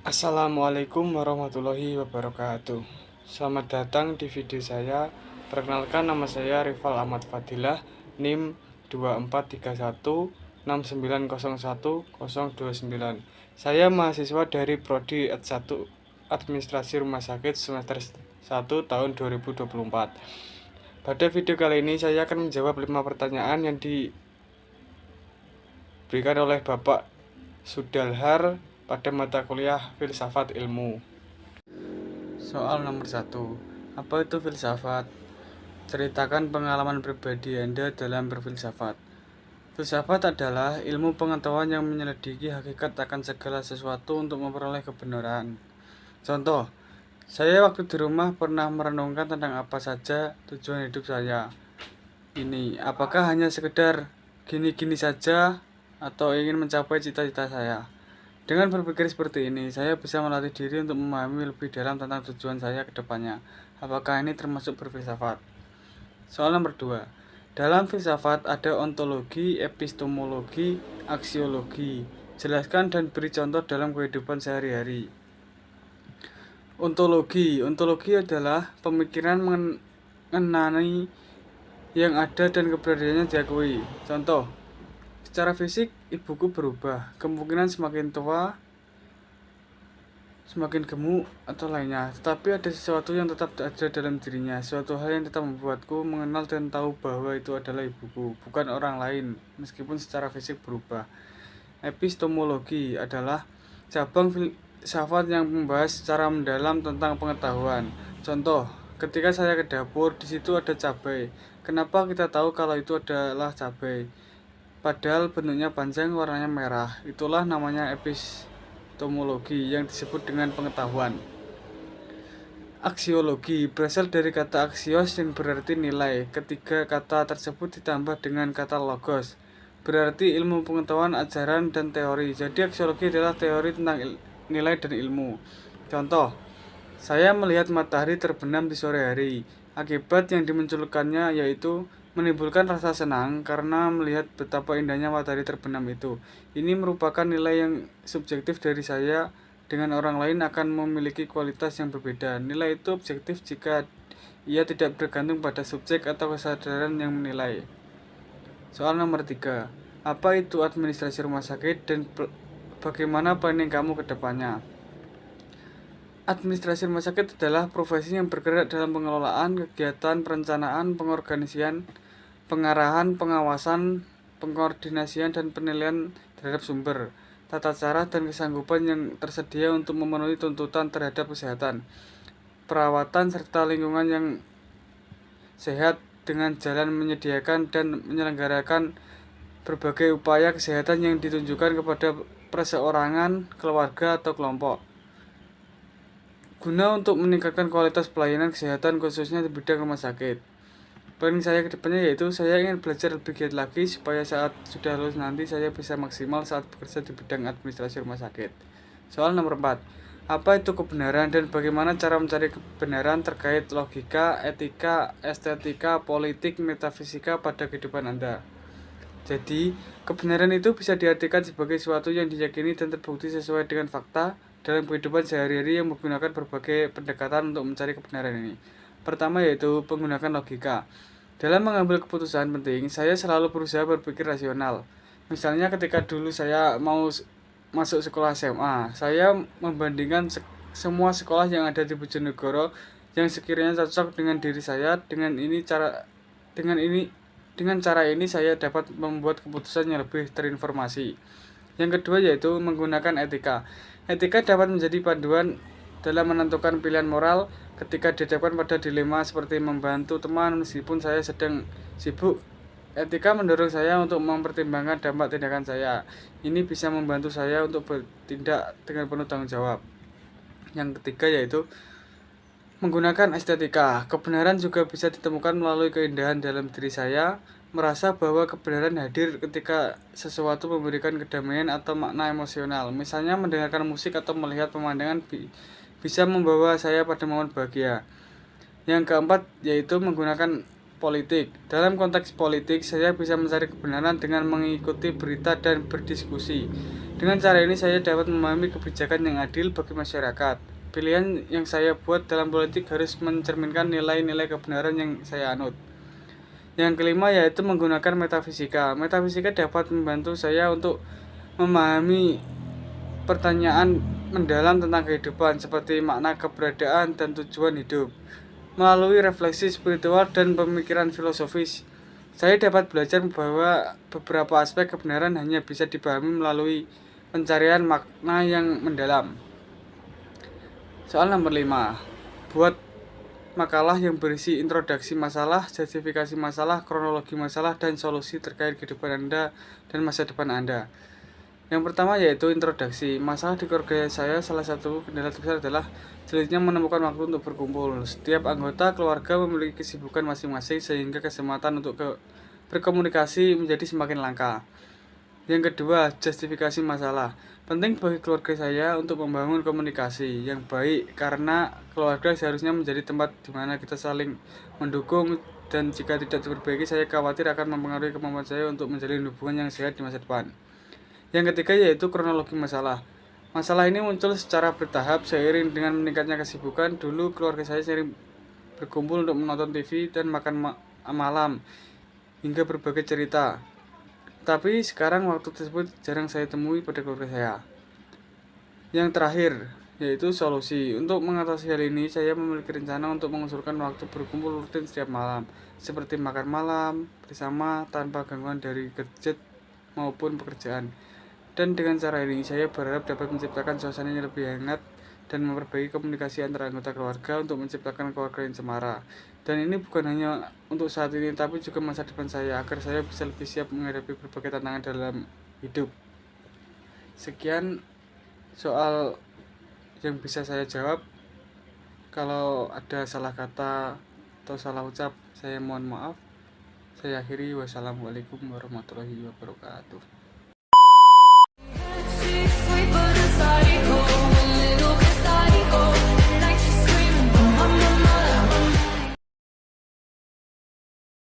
Assalamualaikum warahmatullahi wabarakatuh. Selamat datang di video saya. Perkenalkan, nama saya Rival Ahmad Fadilah, NIM 243169010029. Saya mahasiswa dari Prodi S1 Administrasi Rumah Sakit semester 1 tahun 2024. Pada video kali ini saya akan menjawab 5 pertanyaan yang diberikan oleh Bapak Sudalhar pada mata kuliah Filsafat Ilmu. Soal nomor 1. Apa itu filsafat? Ceritakan pengalaman pribadi Anda dalam berfilsafat. Filsafat adalah ilmu pengetahuan yang menyelidiki hakikat akan segala sesuatu untuk memperoleh kebenaran. Contoh, saya waktu di rumah pernah merenungkan tentang apa saja tujuan hidup saya. Apakah hanya sekedar gini-gini saja atau ingin mencapai cita-cita saya? Dengan berpikir seperti ini, saya bisa melatih diri untuk memahami lebih dalam tentang tujuan saya ke depannya. Apakah ini termasuk berfilsafat? Soal nomor 2. Dalam filsafat ada ontologi, epistemologi, aksiologi. Jelaskan dan beri contoh dalam kehidupan sehari-hari. Ontologi adalah pemikiran mengenai yang ada dan keberadaannya diakui. Contoh, secara fisik, ibuku berubah, kemungkinan semakin tua, semakin gemuk, atau lainnya. Tetapi ada sesuatu yang tetap ada dalam dirinya, suatu hal yang tetap membuatku mengenal dan tahu bahwa itu adalah ibuku, bukan orang lain, meskipun secara fisik berubah. Epistemologi adalah cabang filsafat yang membahas secara mendalam tentang pengetahuan. Contoh, ketika saya ke dapur, di situ ada cabai. Kenapa kita tahu kalau itu adalah cabai? Padahal bentuknya panjang, warnanya merah. Itulah namanya epistemologi yang disebut dengan pengetahuan. Aksiologi berasal dari kata aksios yang berarti nilai. Ketiga kata tersebut ditambah dengan kata logos, berarti ilmu pengetahuan, ajaran, dan teori. Jadi aksiologi adalah teori tentang nilai dan ilmu. Contoh, saya melihat matahari terbenam di sore hari. Akibat yang dimunculkannya yaitu menimbulkan rasa senang karena melihat betapa indahnya matahari terbenam itu. Ini merupakan nilai yang subjektif dari saya, dengan orang lain akan memiliki kualitas yang berbeda. Nilai itu objektif jika ia tidak bergantung pada subjek atau kesadaran yang menilai. Soal nomor 3. Apa itu administrasi rumah sakit dan bagaimana planning kamu ke depannya? Administrasi rumah sakit adalah profesi yang bergerak dalam pengelolaan, kegiatan, perencanaan, pengorganisasian, pengarahan, pengawasan, pengkoordinasian, dan penilaian terhadap sumber, tata cara, dan kesanggupan yang tersedia untuk memenuhi tuntutan terhadap kesehatan, perawatan, serta lingkungan yang sehat dengan jalan menyediakan dan menyelenggarakan berbagai upaya kesehatan yang ditunjukkan kepada perseorangan, keluarga, atau kelompok, guna untuk meningkatkan kualitas pelayanan kesehatan khususnya di bidang rumah sakit. Planning saya ke depannya yaitu saya ingin belajar lebih giat lagi supaya saat sudah lulus nanti saya bisa maksimal saat bekerja di bidang administrasi rumah sakit. Soal nomor 4. Apa itu kebenaran dan bagaimana cara mencari kebenaran terkait logika, etika, estetika, politik, metafisika pada kehidupan Anda? Jadi, kebenaran itu bisa diartikan sebagai sesuatu yang diyakini dan terbukti sesuai dengan fakta dalam kehidupan sehari-hari yang menggunakan berbagai pendekatan untuk mencari kebenaran ini. Pertama yaitu menggunakan logika. Dalam mengambil keputusan penting, saya selalu berusaha berpikir rasional. Misalnya ketika dulu saya mau masuk sekolah SMA, saya membandingkan semua sekolah yang ada di Bojonegoro yang sekiranya cocok dengan diri saya. Dengan cara ini saya dapat membuat keputusan yang lebih terinformasi. Yang kedua yaitu menggunakan etika. Etika dapat menjadi panduan dalam menentukan pilihan moral ketika dihadapkan pada dilema seperti membantu teman meskipun saya sedang sibuk. Etika mendorong saya untuk mempertimbangkan dampak tindakan saya. Ini bisa membantu saya untuk bertindak dengan penuh tanggung jawab. Yang ketiga yaitu menggunakan estetika. Kebenaran juga bisa ditemukan melalui keindahan dalam diri saya, merasa bahwa kebenaran hadir ketika sesuatu memberikan kedamaian atau makna emosional. Misalnya mendengarkan musik atau melihat pemandangan bisa membawa saya pada momen bahagia. Yang keempat yaitu menggunakan politik. Dalam konteks politik, saya bisa mencari kebenaran dengan mengikuti berita dan berdiskusi. Dengan cara ini saya dapat memahami kebijakan yang adil bagi masyarakat. Pilihan yang saya buat dalam politik harus mencerminkan nilai-nilai kebenaran yang saya anut. Yang kelima yaitu menggunakan metafisika. Metafisika dapat membantu saya untuk memahami pertanyaan mendalam tentang kehidupan seperti makna keberadaan dan tujuan hidup. Melalui refleksi spiritual dan pemikiran filosofis, saya dapat belajar bahwa beberapa aspek kebenaran hanya bisa dipahami melalui pencarian makna yang mendalam. Soal nomor 5. Buat makalah yang berisi introduksi masalah, justifikasi masalah, kronologi masalah, dan solusi terkait kehidupan Anda dan masa depan Anda. Yang pertama yaitu introduksi. Masalah di keluarga saya salah satu kendala terbesar adalah sulitnya menemukan waktu untuk berkumpul. Setiap anggota keluarga memiliki kesibukan masing-masing sehingga kesempatan untuk berkomunikasi menjadi semakin langka. Yang kedua, justifikasi masalah. Penting bagi keluarga saya untuk membangun komunikasi yang baik karena keluarga seharusnya menjadi tempat di mana kita saling mendukung, dan jika tidak diperbaiki saya khawatir akan mempengaruhi kemampuan saya untuk menjalin hubungan yang sehat di masa depan. Yang ketiga yaitu kronologi masalah. Masalah ini muncul secara bertahap seiring dengan meningkatnya kesibukan. Dulu keluarga saya sering berkumpul untuk menonton TV dan makan malam hingga berbagai cerita. Tapi sekarang waktu tersebut jarang saya temui pada keluarga saya. Yang terakhir yaitu solusi. Untuk mengatasi hal ini saya memiliki rencana untuk mengusulkan waktu berkumpul rutin setiap malam, seperti makan malam bersama tanpa gangguan dari gadget maupun pekerjaan. Dan dengan cara ini saya berharap dapat menciptakan suasana yang lebih hangat dan memperbaiki komunikasi antara anggota keluarga untuk menciptakan keluarga yang cemara. Dan ini bukan hanya untuk saat ini tapi juga masa depan saya agar saya bisa lebih siap menghadapi berbagai tantangan dalam hidup. Sekian soal yang bisa saya jawab. Kalau ada salah kata atau salah ucap saya mohon maaf. Saya akhiri. Wassalamualaikum warahmatullahi wabarakatuh.